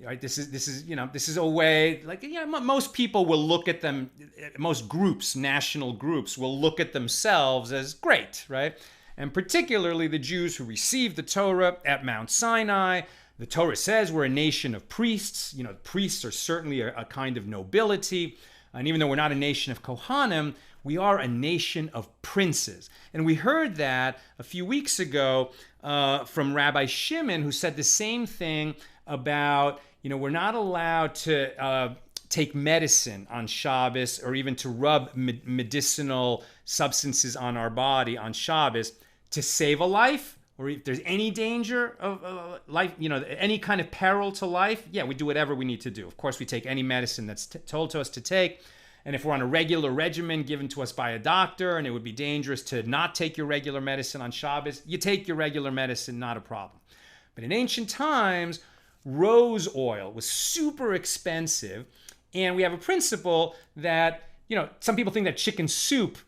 Right? This is a way, like, most people will look at them, most groups, national groups, will look at themselves as great, right? And particularly the Jews who received the Torah at Mount Sinai. The Torah says we're a nation of priests. Priests are certainly a kind of nobility. And even though we're not a nation of Kohanim, we are a nation of princes. And we heard that a few weeks ago from Rabbi Shimon, who said the same thing about, we're not allowed to take medicine on Shabbos or even to rub medicinal substances on our body on Shabbos to save a life, or if there's any danger of life, any kind of peril to life, we do whatever we need to do. Of course, we take any medicine that's told to us to take. And if we're on a regular regimen given to us by a doctor and it would be dangerous to not take your regular medicine on Shabbos, you take your regular medicine, not a problem. But in ancient times, rose oil was super expensive. And we have a principle that, some people think that chicken soup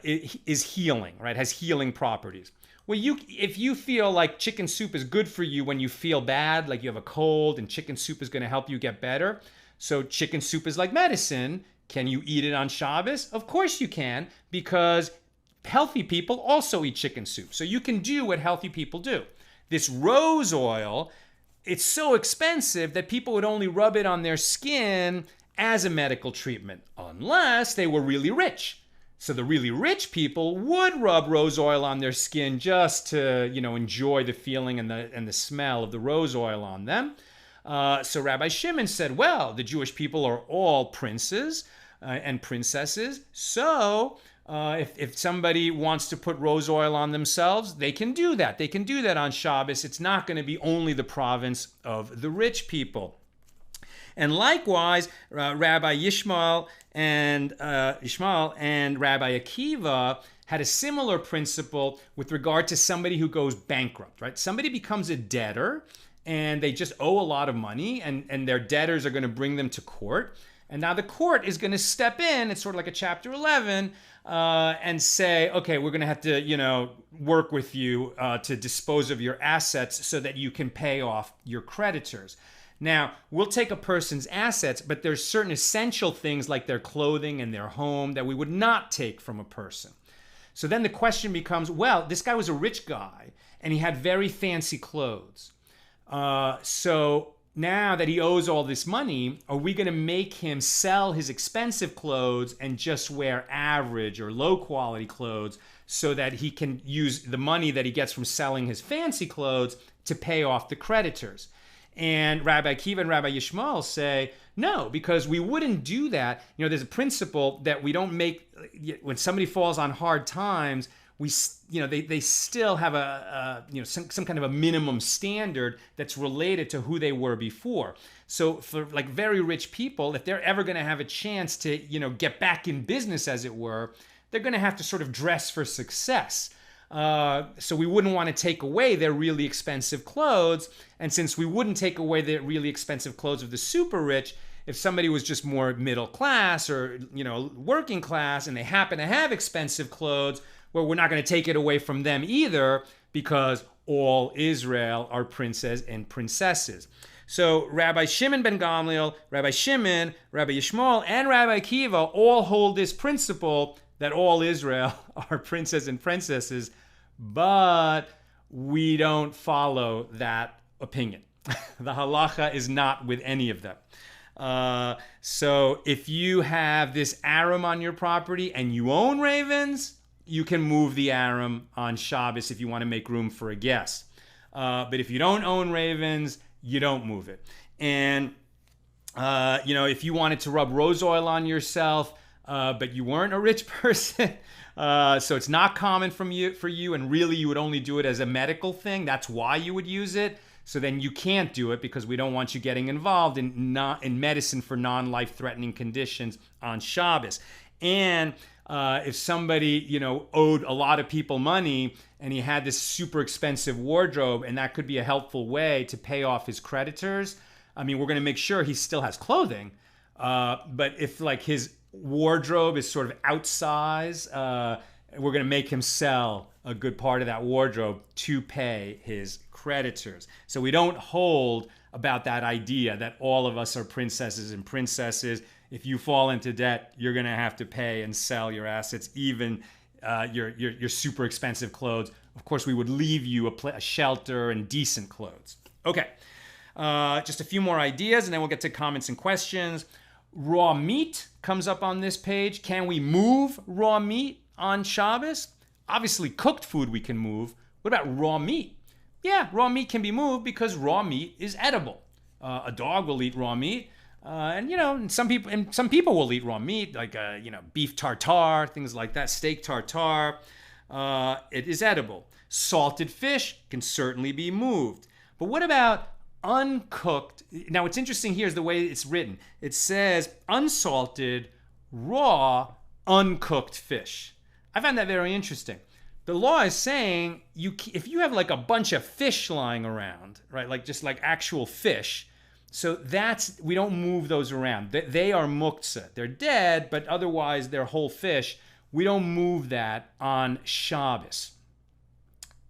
is healing, right? Has healing properties. Well, if you feel like chicken soup is good for you when you feel bad, like you have a cold and chicken soup is going to help you get better. So chicken soup is like medicine. Can you eat it on Shabbos? Of course you can, because healthy people also eat chicken soup. So you can do what healthy people do. This rose oil, it's so expensive that people would only rub it on their skin as a medical treatment, unless they were really rich. So the really rich people would rub rose oil on their skin just to, enjoy the feeling and the smell of the rose oil on them. So Rabbi Shimon said, well, the Jewish people are all princes and princesses. So if somebody wants to put rose oil on themselves, they can do that. They can do that on Shabbos. It's not going to be only the province of the rich people. And likewise, Rabbi Yishmael and Rabbi Akiva had a similar principle with regard to somebody who goes bankrupt, right? Somebody becomes a debtor and they just owe a lot of money, and their debtors are going to bring them to court. And now the court is going to step in, it's sort of like a chapter 11, and say, okay, we're going to have to, work with you to dispose of your assets so that you can pay off your creditors. Now, we'll take a person's assets, but there's certain essential things like their clothing and their home that we would not take from a person. So then the question becomes, well, this guy was a rich guy and he had very fancy clothes. So now that he owes all this money, are we going to make him sell his expensive clothes and just wear average or low quality clothes so that he can use the money that he gets from selling his fancy clothes to pay off the creditors? And Rabbi Akiva and Rabbi Yishmael say, no, because we wouldn't do that. There's a principle that we don't make, when somebody falls on hard times, they still have some kind of a minimum standard that's related to who they were before. So for like very rich people, if they're ever going to have a chance to, get back in business, as it were, they're going to have to sort of dress for success. So we wouldn't want to take away their really expensive clothes. And since we wouldn't take away the really expensive clothes of the super rich, if somebody was just more middle class or, working class and they happen to have expensive clothes, well, we're not going to take it away from them either, because all Israel are princes and princesses. So Rabbi Shimon ben Gamliel, Rabbi Shimon, Rabbi Yishmael, and Rabbi Akiva all hold this principle that all Israel are princes and princesses, but we don't follow that opinion. The halacha is not with any of them. So if you have this arum on your property and you own ravens, you can move the arum on Shabbos if you want to make room for a guest. But if you don't own ravens, you don't move it. And, if you wanted to rub rose oil on yourself, but you weren't a rich person, so it's not common for you, and really you would only do it as a medical thing. That's why you would use it. So then you can't do it because we don't want you getting involved in medicine for non-life-threatening conditions on Shabbos. And if somebody, owed a lot of people money and he had this super expensive wardrobe, and that could be a helpful way to pay off his creditors, we're going to make sure he still has clothing. But if like his wardrobe is sort of outsized, we're going to make him sell a good part of that wardrobe to pay his creditors. So we don't hold about that idea that all of us are princesses and princesses. If you fall into debt, you're going to have to pay and sell your assets, even your super expensive clothes. Of course, we would leave you a shelter and decent clothes. Okay, just a few more ideas, and then we'll get to comments and questions. Raw meat comes up on this page. Can we move raw meat on Shabbos? Obviously, cooked food we can move. What about raw meat? Yeah, raw meat can be moved because raw meat is edible. A dog will eat raw meat. And some people will eat raw meat, like beef tartare, things like that, steak tartare. It is edible. Salted fish can certainly be moved. But what about uncooked? Now, what's interesting here is the way it's written. It says unsalted, raw, uncooked fish. I found that very interesting. The law is saying if you have like a bunch of fish lying around, right, like just like actual fish. So we don't move those around. They are muktzah. They're dead, but otherwise they're whole fish. We don't move that on Shabbos.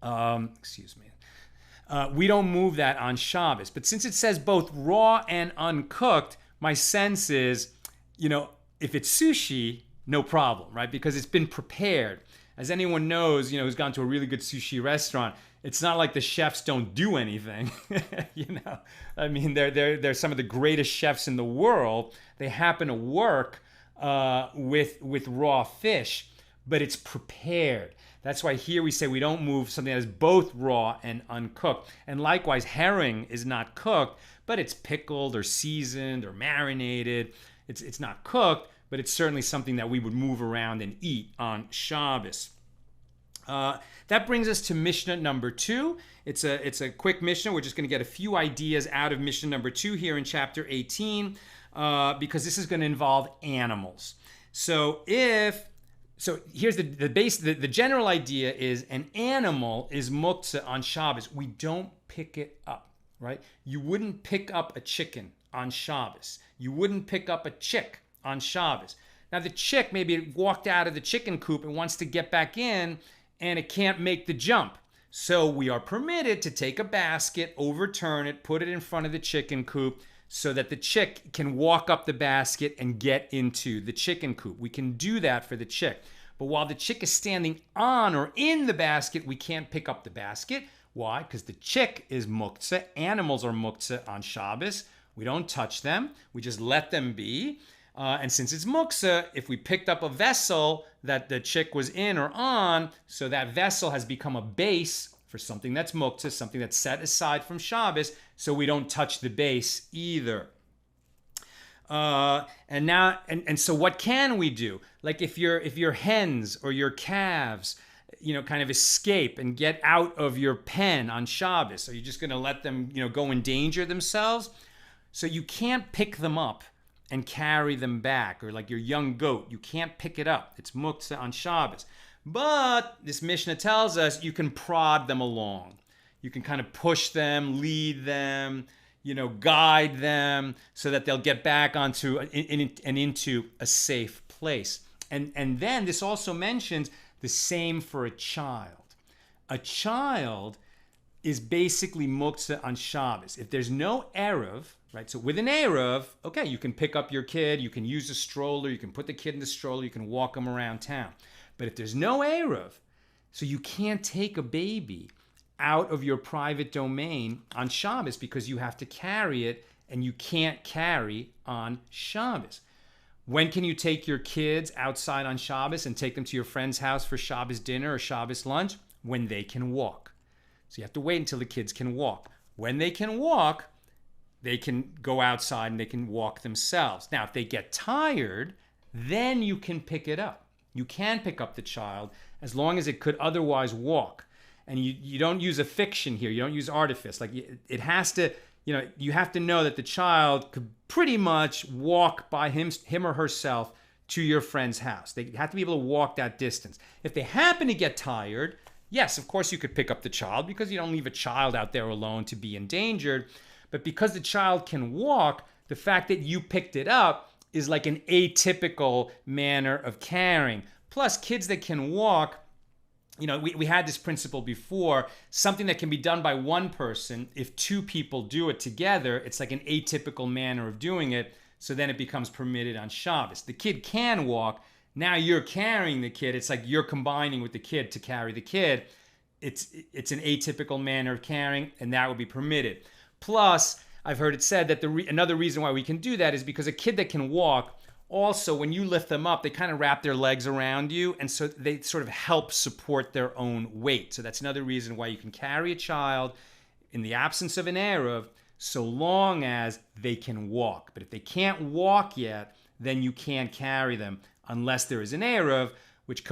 We don't move that on Shabbos. But since it says both raw and uncooked, my sense is, if it's sushi, no problem, right? Because it's been prepared. As anyone knows, who's gone to a really good sushi restaurant, It's not like the chefs don't do anything. You know, I mean, they're some of the greatest chefs in the world. They happen to work with raw fish, but it's prepared. That's why here we say we don't move something that is both raw and uncooked. And likewise, herring is not cooked, but it's pickled or seasoned or marinated. It's not cooked, but it's certainly something that we would move around and eat on Shabbos. That brings us to Mishnah number 2. It's a quick Mishnah. We're just going to get a few ideas out of Mishnah number 2 here in chapter 18, because this is going to involve animals. So here's the general idea is an animal is muktzah on Shabbos. We don't pick it up, right? You wouldn't pick up a chicken on Shabbos. You wouldn't pick up a chick on Shabbos. Now the chick, maybe it walked out of the chicken coop and wants to get back in, and it can't make the jump. So we are permitted to take a basket, overturn it, put it in front of the chicken coop so that the chick can walk up the basket and get into the chicken coop. We can do that for the chick. But while the chick is standing on or in the basket, we can't pick up the basket. Why? Because the chick is muktzah. Animals are muktzah on Shabbos. We don't touch them. We just let them be. And since it's muktzah, if we picked up a vessel that the chick was in or on, so that vessel has become a base for something that's muktzah, something that's set aside from Shabbos, so we don't touch the base either. And so what can we do? Like if your hens or your calves, kind of escape and get out of your pen on Shabbos, are you just going to let them, go endanger themselves? So you can't pick them up and carry them back, or like your young goat, you can't pick it up. It's muktzah on Shabbos. But this Mishnah tells us you can prod them along. You can kind of push them, lead them, guide them so that they'll get back onto and into a safe place. And then this also mentions the same for a child. A child is basically muktzah on Shabbos. If there's no erev, right? So with an erev, okay, you can pick up your kid, you can use a stroller, you can put the kid in the stroller, you can walk them around town. But if there's no erev, so you can't take a baby out of your private domain on Shabbos because you have to carry it, and you can't carry on Shabbos. When can you take your kids outside on Shabbos and take them to your friend's house for Shabbos dinner or Shabbos lunch? When they can walk. So you have to wait until the kids can walk. When they can walk, they can go outside and they can walk themselves. Now, if they get tired, then you can pick it up. You can pick up the child as long as it could otherwise walk. And you don't use a fiction here. You don't use artifice. Like it has to, you have to know that the child could pretty much walk by him or herself to your friend's house. They have to be able to walk that distance. If they happen to get tired, yes, of course you could pick up the child because you don't leave a child out there alone to be endangered. But because the child can walk, the fact that you picked it up is like an atypical manner of carrying. Plus, kids that can walk, we had this principle before, something that can be done by one person, if two people do it together, it's like an atypical manner of doing it, so then it becomes permitted on Shabbos. The kid can walk, now you're carrying the kid, it's like you're combining with the kid to carry the kid. It's an atypical manner of carrying, and that would be permitted. Plus, I've heard it said that another reason why we can do that is because a kid that can walk, also when you lift them up, they kind of wrap their legs around you, and so they sort of help support their own weight. So that's another reason why you can carry a child in the absence of an erev, so long as they can walk. But if they can't walk yet, then you can't carry them unless there is an erev, which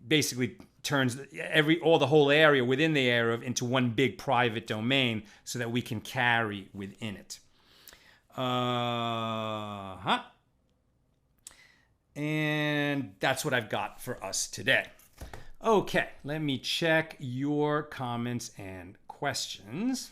basically turns the whole area within the erev into one big private domain so that we can carry within it. And that's what I've got for us today. Okay, let me check your comments and questions.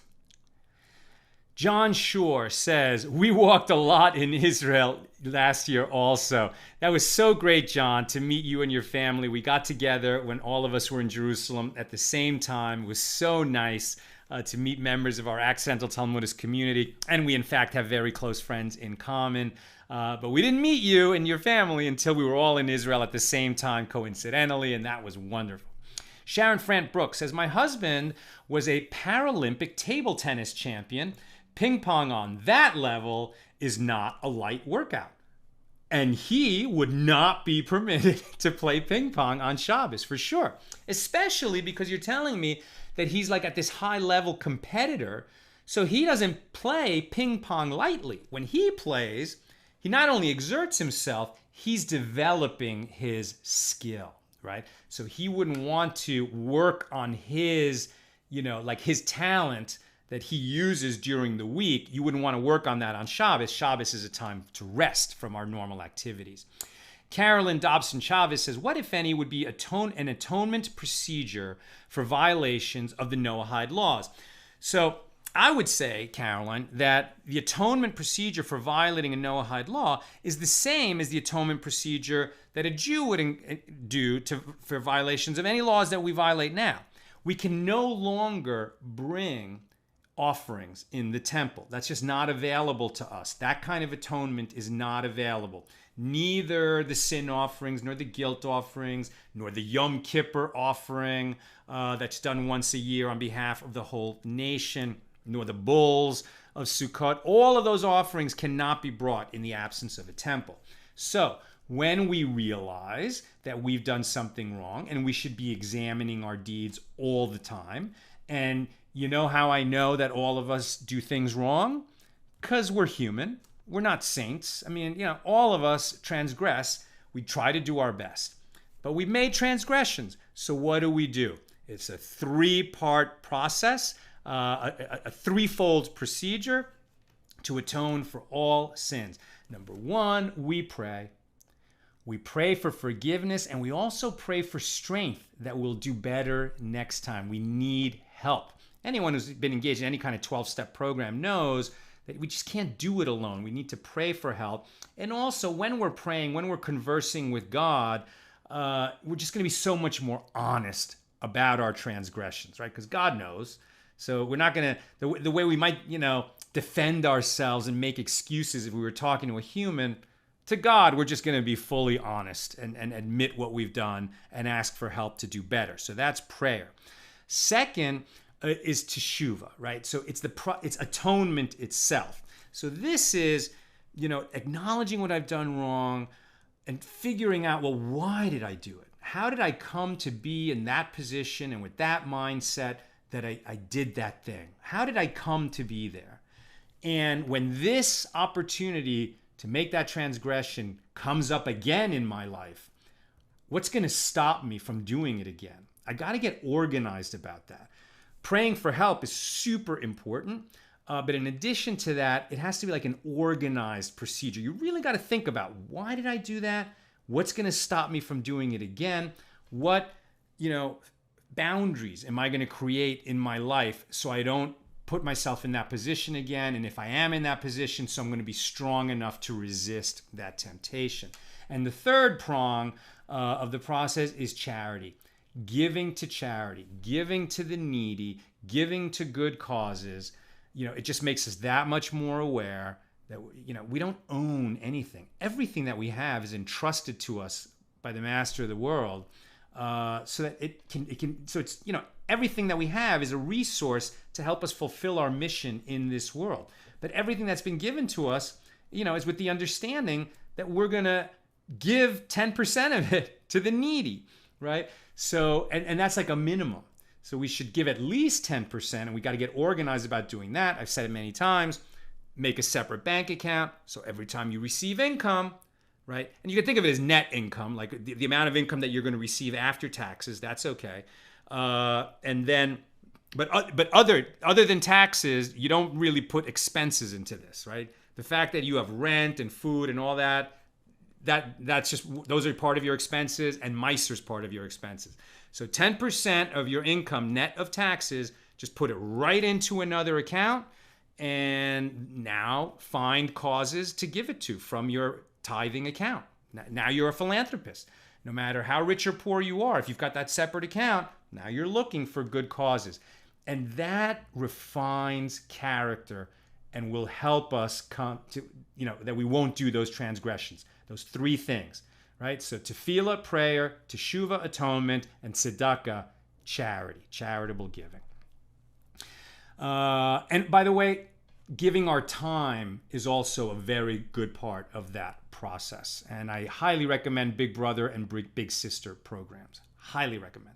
John Shore says, we walked a lot in Israel last year also. That was so great, John, to meet you and your family. We got together when all of us were in Jerusalem at the same time. It was so nice to meet members of our accidental Talmudist community. And we, in fact, have very close friends in common. But we didn't meet you and your family until we were all in Israel at the same time, coincidentally, and that was wonderful. Sharon Frant Brooks says, my husband was a Paralympic table tennis champion. Ping pong on that level is not a light workout. And he would not be permitted to play ping pong on Shabbos, for sure. Especially because you're telling me that he's like at this high level competitor. So he doesn't play ping pong lightly. When he plays, he not only exerts himself, he's developing his skill, right? So he wouldn't want to work on his, like his talent that he uses during the week. You wouldn't want to work on that on Shabbos. Shabbos is a time to rest from our normal activities. Carolyn Dobson Chavez says, what, if any, would be an atonement procedure for violations of the Noahide laws? So I would say, Caroline, that the atonement procedure for violating a Noahide law is the same as the atonement procedure that a Jew would do for violations of any laws that we violate now. We can no longer bring offerings in the temple. That's just not available to us. That kind of atonement is not available. Neither the sin offerings, nor the guilt offerings, nor the Yom Kippur offering that's done once a year on behalf of the whole nation, nor the bulls of Sukkot. All of those offerings cannot be brought in the absence of a temple. So when we realize that we've done something wrong, and we should be examining our deeds all the time, and you know how I know that all of us do things wrong? Because we're human. We're not saints. I mean, all of us transgress. We try to do our best. But we've made transgressions. So what do? It's a three-part process, a threefold procedure to atone for all sins. Number one, we pray. We pray for forgiveness, and we also pray for strength that we'll do better next time. We need help. Anyone who's been engaged in any kind of 12-step program knows that we just can't do it alone. We need to pray for help. And also, when we're praying, when we're conversing with God, we're just going to be so much more honest about our transgressions, right? Because God knows. So we're not going to, the way we might, defend ourselves and make excuses if we were talking to a human, to God, we're just going to be fully honest and admit what we've done and ask for help to do better. So that's prayer. Second, is teshuvah, right? So it's it's atonement itself. So this is, acknowledging what I've done wrong and figuring out, well, why did I do it? How did I come to be in that position and with that mindset that I did that thing? How did I come to be there? And when this opportunity to make that transgression comes up again in my life, what's going to stop me from doing it again? I got to get organized about that. Praying for help is super important, but in addition to that, it has to be like an organized procedure. You really got to think about, why did I do that? What's going to stop me from doing it again? What, boundaries am I going to create in my life so I don't put myself in that position again? And if I am in that position, so I'm going to be strong enough to resist that temptation. And the third prong of the process is charity. Giving to charity, giving to the needy, giving to good causes. It just makes us that much more aware that, we don't own anything. Everything that we have is entrusted to us by the master of the world, so that it's everything that we have is a resource to help us fulfill our mission in this world. But everything that's been given to us, is with the understanding that we're going to give 10% of it to the needy, right? So, and that's like a minimum. So we should give at least 10%, and we got to get organized about doing that. I've said it many times. Make a separate bank account, so every time you receive income, right? And you can think of it as net income, like the amount of income that you're going to receive after taxes. That's okay. And then, but other than taxes, you don't really put expenses into this, right? The fact that you have rent and food and all that. That's just, those are part of your expenses, and Ma'aser's part of your expenses. So 10% of your income net of taxes, just put it right into another account, and now find causes to give it to from your tithing account. Now you're a philanthropist. No matter how rich or poor you are, if you've got that separate account, now you're looking for good causes. And that refines character and will help us come to, that we won't do those transgressions. Those three things, right? So tefillah, prayer, teshuvah, atonement, and tzedakah, charity, charitable giving. And by the way, giving our time is also a very good part of that process. And I highly recommend Big Brother and Big Sister programs. Highly recommend.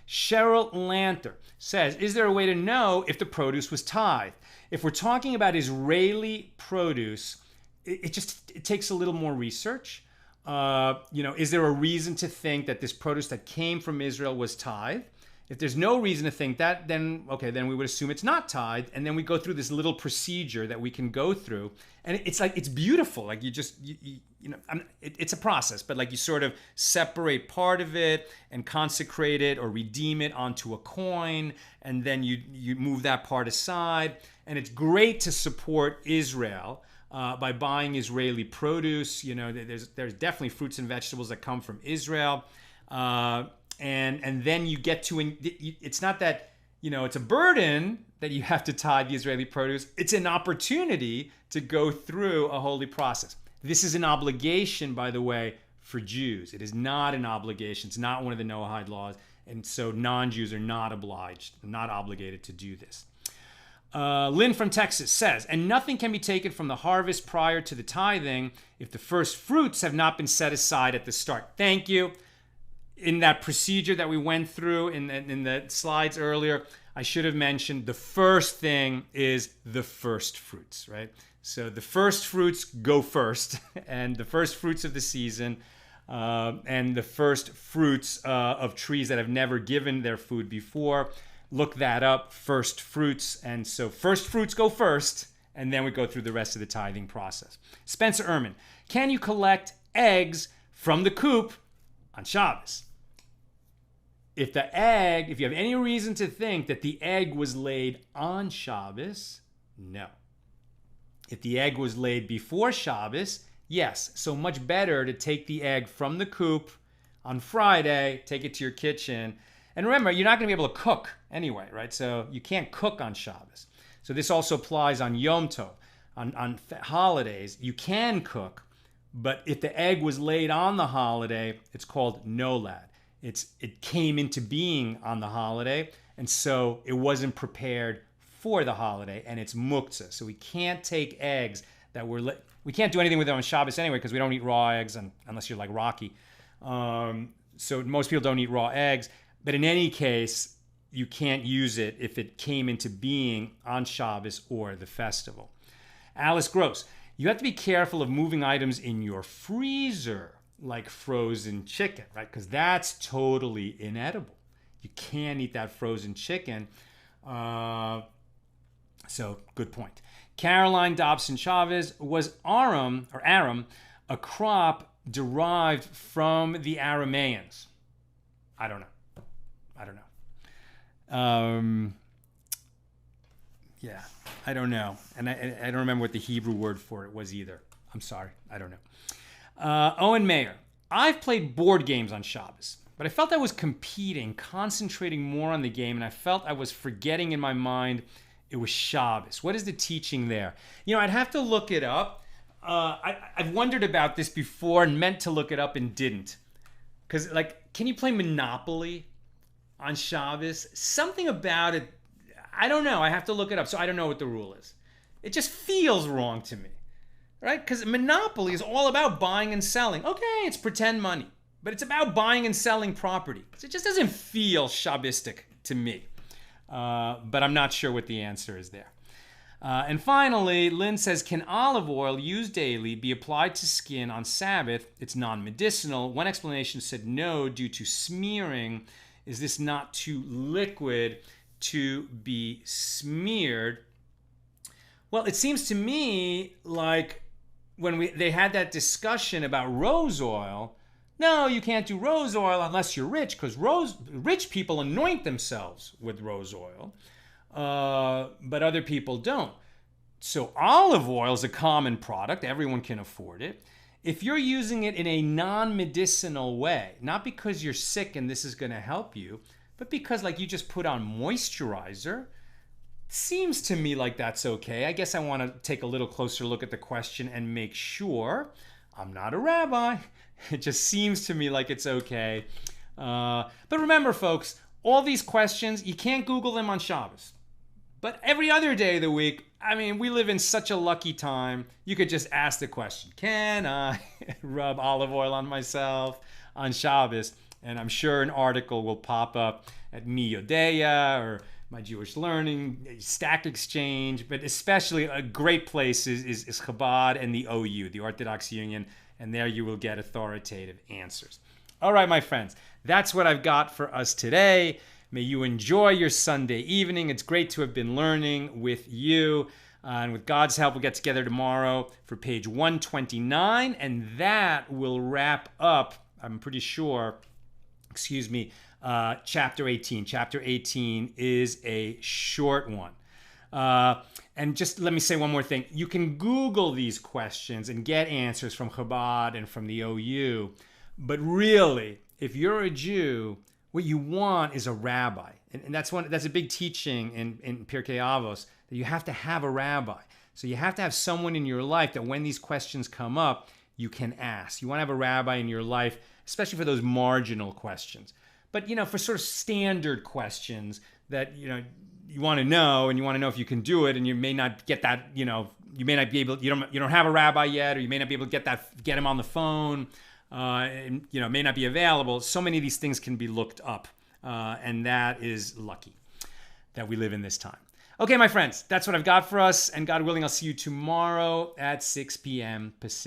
Cheryl Lanter says, is there a way to know if the produce was tithe? If we're talking about Israeli produce, it takes a little more research. Is there a reason to think that this produce that came from Israel was tithe? If there's no reason to think that, then we would assume it's not tithe, and then we go through this little procedure that we can go through, and it's beautiful. Like it's a process, but like you sort of separate part of it and consecrate it or redeem it onto a coin, and then you move that part aside, and it's great to support Israel by buying Israeli produce. There's definitely fruits and vegetables that come from Israel. And then you get to, it's not that, it's a burden that you have to tithe the Israeli produce. It's an opportunity to go through a holy process. This is an obligation, by the way, for Jews. It is not an obligation. It's not one of the Noahide laws. And so non-Jews are not obligated to do this. Lynn from Texas says, and nothing can be taken from the harvest prior to the tithing if the first fruits have not been set aside at the start. Thank you. In that procedure that we went through in the slides earlier, I should have mentioned the first thing is the first fruits, right? So the first fruits go first, and the first fruits of the season, and the first fruits of trees that have never given their food before. Look that up, first fruits. And so first fruits go first, and then we go through the rest of the tithing process. Spencer Ehrman, can you collect eggs from the coop on Shabbos? If you have any reason to think that the egg was laid on Shabbos, no. If the egg was laid before Shabbos, yes. So much better to take the egg from the coop on Friday, take it to your kitchen. And remember, you're not going to be able to cook anyway, right? So you can't cook on Shabbos. So this also applies on Yom Tov. On holidays, you can cook, but if the egg was laid on the holiday, it's called nolad. It came into being on the holiday, and so it wasn't prepared for the holiday, and it's muktzah. So we can't take eggs that were we can't do anything with them on Shabbos anyway, because we don't eat raw eggs unless you're like Rocky. So most people don't eat raw eggs, but in any case, you can't use it if it came into being on Shabbos or the festival. Alice Gross, you have to be careful of moving items in your freezer, like frozen chicken, right? Because that's totally inedible. You can't eat that frozen chicken. So good point. Caroline Dobson Chavez, was arum a crop derived from the Arameans? I don't know. Yeah, I don't know. And I don't remember what the Hebrew word for it was either. I'm sorry, I don't know. Owen Mayer, I've played board games on Shabbos, but I felt I was competing, concentrating more on the game, and I felt I was forgetting in my mind it was Shabbos. What is the teaching there? I'd have to look it up. I've wondered about this before and meant to look it up and didn't. Because, can you play Monopoly on Shabbos? Something about it, I don't know. I have to look it up, so I don't know what the rule is. It just feels wrong to me. Right? Because Monopoly is all about buying and selling. Okay, it's pretend money, but it's about buying and selling property. So it just doesn't feel Shabbistic to me. But I'm not sure what the answer is there. And finally, Lynn says, can olive oil used daily be applied to skin on Sabbath? It's non-medicinal. One explanation said no, due to smearing. Is this not too liquid to be smeared? Well, it seems to me like when they had that discussion about rose oil, no, you can't do rose oil unless you're rich, because rich people anoint themselves with rose oil, but other people don't. So olive oil is a common product. Everyone can afford it. If you're using it in a non-medicinal way, not because you're sick and this is going to help you, but because you just put on moisturizer, seems to me like that's okay. I guess I want to take a little closer look at the question and make sure. I'm not a rabbi. It just seems to me like it's okay. But remember, folks, All these questions, you can't Google them on Shabbos. But every other day of the week, I mean, we live in such a lucky time. You could just ask the question, can I rub olive oil on myself on Shabbos? And I'm sure an article will pop up at Mi Yodeya or My Jewish Learning, Stack Exchange, but especially a great place is Chabad and the OU, the Orthodox Union, and there you will get authoritative answers. All right, my friends, that's what I've got for us today. May you enjoy your Sunday evening. It's great to have been learning with you. And with God's help, we'll get together tomorrow for page 129, and that will wrap up, I'm pretty sure, chapter 18. Chapter 18 is a short one. And just let me say one more thing. You can Google these questions and get answers from Chabad and from the OU, but really, if you're a Jew, what you want is a rabbi. And that's a big teaching in Pirkei Avos, that you have to have a rabbi. So you have to have someone in your life that when these questions come up, you can ask. You want to have a rabbi in your life, especially for those marginal questions. But, for sort of standard questions that, you want to know, and you want to know if you can do it, and you may not get that, you may not be able, you don't have a rabbi yet, or you may not be able to get him on the phone, and, may not be available. So many of these things can be looked up, and that is lucky that we live in this time. Okay, my friends, that's what I've got for us, and God willing, I'll see you tomorrow at 6 p.m. Pacific.